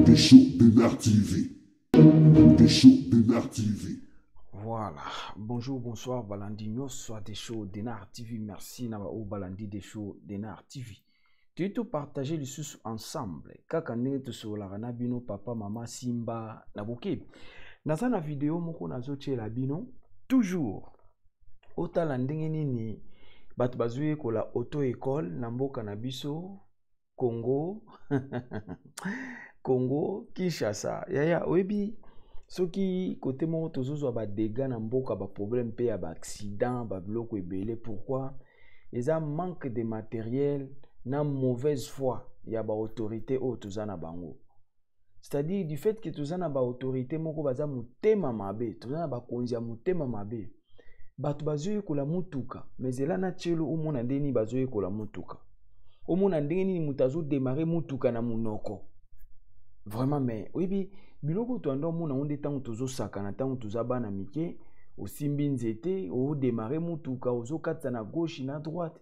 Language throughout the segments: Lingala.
Des shows de Nar TV. Des shows de Nar TV. Voilà, bonjour, bonsoir, Balandino, soit des shows de Nar TV. Merci, Nabao Balandi des shows de Nar TV. Tu es tout partagé les sous ensemble. Kakane te sur la ranabino, papa, maman, Simba, Naboke. Dans la vidéo, moko nazo la bino, toujours. Ota landenge nini, bat bazouye ko la auto-école, namboka nabiso, Congo, Congo, Kinshasa. Yaya, oebi. Soki côté mon tozo ba dégâts na mboka ba problème pe ya ba accident ba biloko ebele. Pourquoi? Ils ont manque de matériel na mauvaise foi ya ba autorité o tozana bango. C'est-à-dire du fait que tozana ba autorité moko baza mutema mabe, tozana ba konzi ya mutema mabe. Batu bazoye kola mutuka, mais ela na chelo omona ndeni bazoye kola mutuka. Omona ndeni mutazo démarrer mutuka na munoko. Vraiment, mais oui, biloko to ando mona onde tango tozo sakana tango tozaba na mike osimbi nzete o démarrer mutuka ozo katsa na gauche na droite,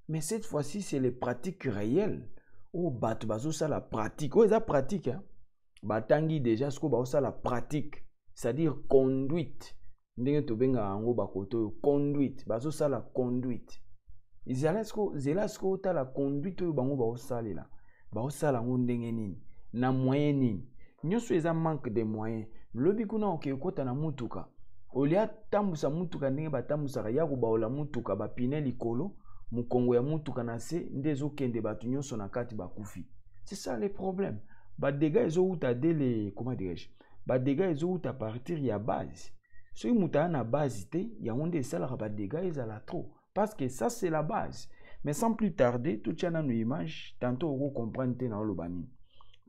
mais cette fois-ci c'est les pratiques réelles o bato bazo ça la pratique o eza pratique hein batangi déjà ce ko ba ça la pratique, c'est-à-dire conduite ndenge to benga ango bakoto conduite bazo ça la conduite izalasko ta la conduite o bango ba salela ba sala ngo ndenge nini na moyen nini nyonso eza manque de moyens. Lobi kuna oke kota na mutuka olia tambusa mutuka ndenge batambusaka ya kobaola mutuka bapine likolo mukongo ya mutuka na se ndezo kende batu nyonso na kati bakufi. C'est ça le problème. Ba dégâts ezo uta dele comment dirais-je, ba dégâts ezo uta partir ya base. Soki muta na base te ya onde salaka ba dégâts ezala trop parce que ça c'est la base. Mais sans plus tarder tout tchana no image tantôt on comprendre te na olobani.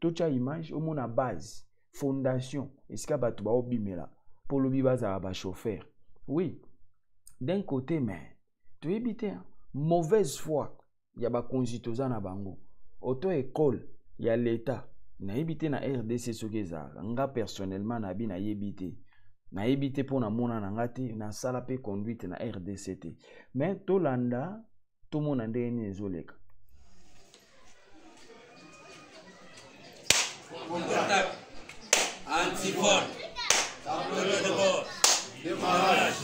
Toute image au mon base fondation est-ce que batu ba obimela pour le bibaza ba chauffeur. Oui, d'un côté mais tu éviter hein? Mauvaise foi ya ba konzitoza na bango auto école ya l'état na éviter na RDC sokeza nga personnellement na bi na éviter pour na mona na ngati na sala pe conduite na RDCT mais to landa tout mon ndé ni ezoleka. Contact, antipode, tableau de bord, démarrage.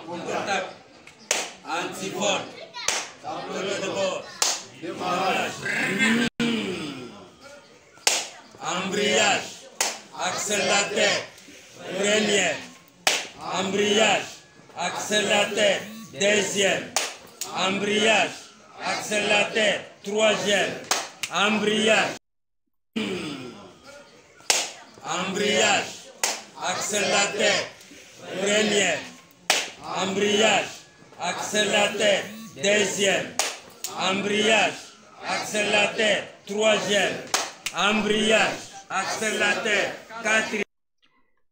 Contact, antipode, tableau de bord, démarrage. Embrayage, accélérateur, première. Embrayage, accélérateur, deuxième. Embrayage, accélérateur, troisième. Embrayage. Embrayage, accélérateur, première. Embrayage, accélérateur, deuxième. Embrayage, accélérateur, troisième. Embrayage, accélérateur, quatrième.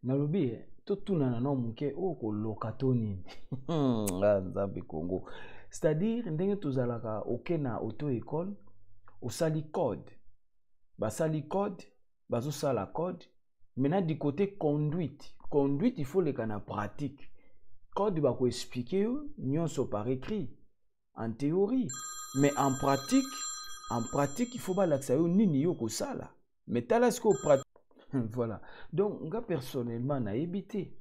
Nalobi totuna na muke o ko lokatoni nzambe Congo. C'est-à-dire ndenge tozalaka okena auto école osali code basali code bazo sala code. Maintenant du côté conduite il faut le kana pratique code ba ko expliquer nyonso par écrit en théorie, mais en pratique il faut ba laksa yo nini yo ko sala mais talasko pratique. Voilà. Donc, nga personnellement, na évité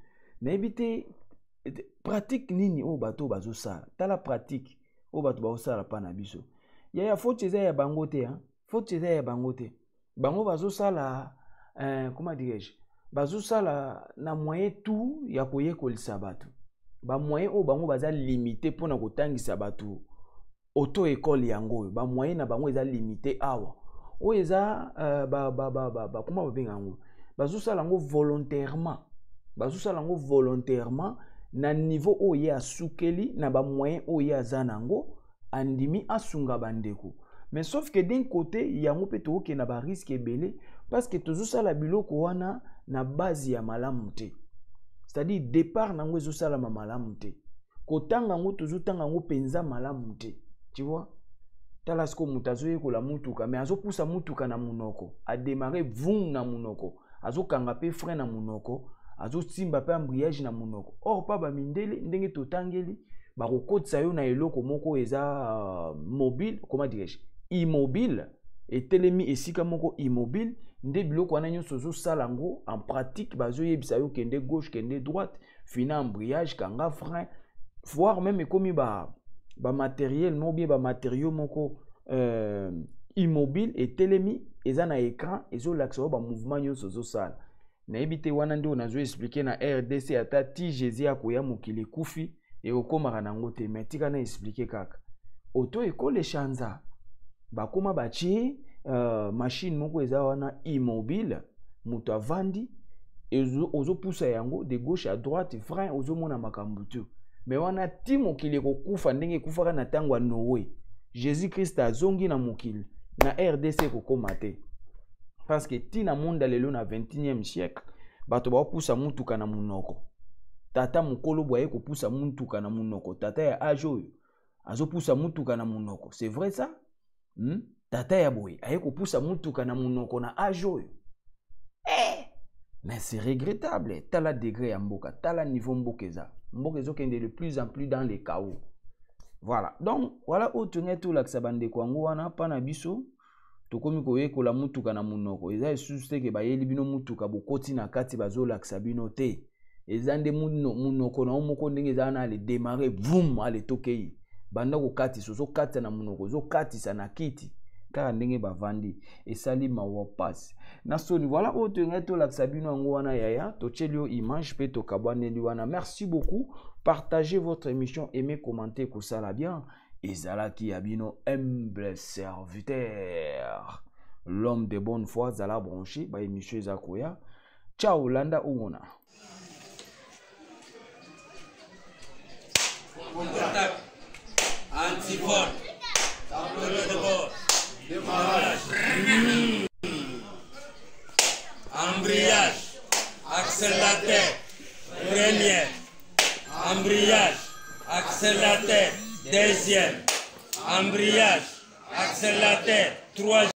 pratique nini o bato bazo sala. Tala pratique o bato bazo sala pa na biso. Ya faut cheza ya bangote hein. Faut cheza ya bangote. Bango bazo sala comment dirais-je? Bazo sala na moyen tout ya koye kolisa bato. Ba moyen o bango baza limité pona kotangisa bato. Auto école yango. Ba moyen na bango eza limité awa. O eza comment on dit bazo sala ngo volontairement na niveau oye asukeli na ba moyen oye azanango andimi asunga bandeko. Mais sauf que d'un côté yango pe to ke na ba risque ebele parce que tozo sala biloko wana na base ya malamu te. C'est-à-dire départ nango ezo sala malamu te. Kotanga ngo tozo tanga ngo penza malamu te. Tu vois? Tala sko mutazo yekola mutuka mais azo poussa mutuka na munoko, a démarrer vung na munoko, azo kanga pe frein na munoko, azo simba pe embrayage na munoko. Or pa ba mindele ndenge totangeli ba kokotisa yo na eloko moko eza mobile, comment dirais-je, immobile, et telemi esika moko immobile, nde biloko wana nyonso zo salango en pratique bazo yebisa yo kende gauche kende droite, fina embrayage kanga frein, voire même komi ba matériel non bien ba matériaux moko immobile et telemi eza na écran ezo laksa ba mouvement nyonso zo sala. Na ebite wana ndio nazo expliquer na RDC ata ti Jésus akoya mokili kufi et okomaka nango te mais tika na expliquer kaka. Auto ekole chanza bakoma bachi machine moko eza wana immobile mutu avandi ozo poussa yango de gauche à droite frein ozo mona makambo tu. Mais wana ti mokili kokufa ndenge kufaka na tango ya Noé. Jésus-Christ azongi na mokili na RDC kokoma te. Parce que ti na monde lelo na 21e siècle bato ba poussa mutuka na munoko. Tata mukolo boye ko poussa mutuka na munoko. Tata ya ajo azo poussa mutuka na munoko. C'est vrai ça? Tata ya boye aye ko poussa mutuka na munoko na ajo. Mais c'est regrettable. Tala degré ya mboka, tala niveau mbokeza. Mbokezo kende de plus en plus dans les chaos. Voilà. Donc voilà autre tout la sabande kwango wana pa na biso. Tokomi koye kola mutuka na munoko. Eza esuste ke bayeli bino mutuka bokoti na kati bazo laksa bino te. Eza nde munoko na omoko ndenge eza na le démarrer boum ale tokei. Banda ko kati so kati na munoko zo kati sa na kiti. Car ndenge bavandi esali mawa passe. Na soni voilà autre tout la sabino ngo wana yaya to chelio image pe to kabwaneli wana. Merci beaucoup. Partagez votre émission, aimez, commentez que ça la bien. Et Zala qui a bino humble serviteur. L'homme de bonne foi, Zala branché, bah émission Zakoya. Ciao, Landa Oumona. Contact. Antifone. Tableau de bord. Démarrage. Embrayage. Accélérateur. Première. Embrayage, accélérateur, deuxième, embrayage, accélérateur, troisième.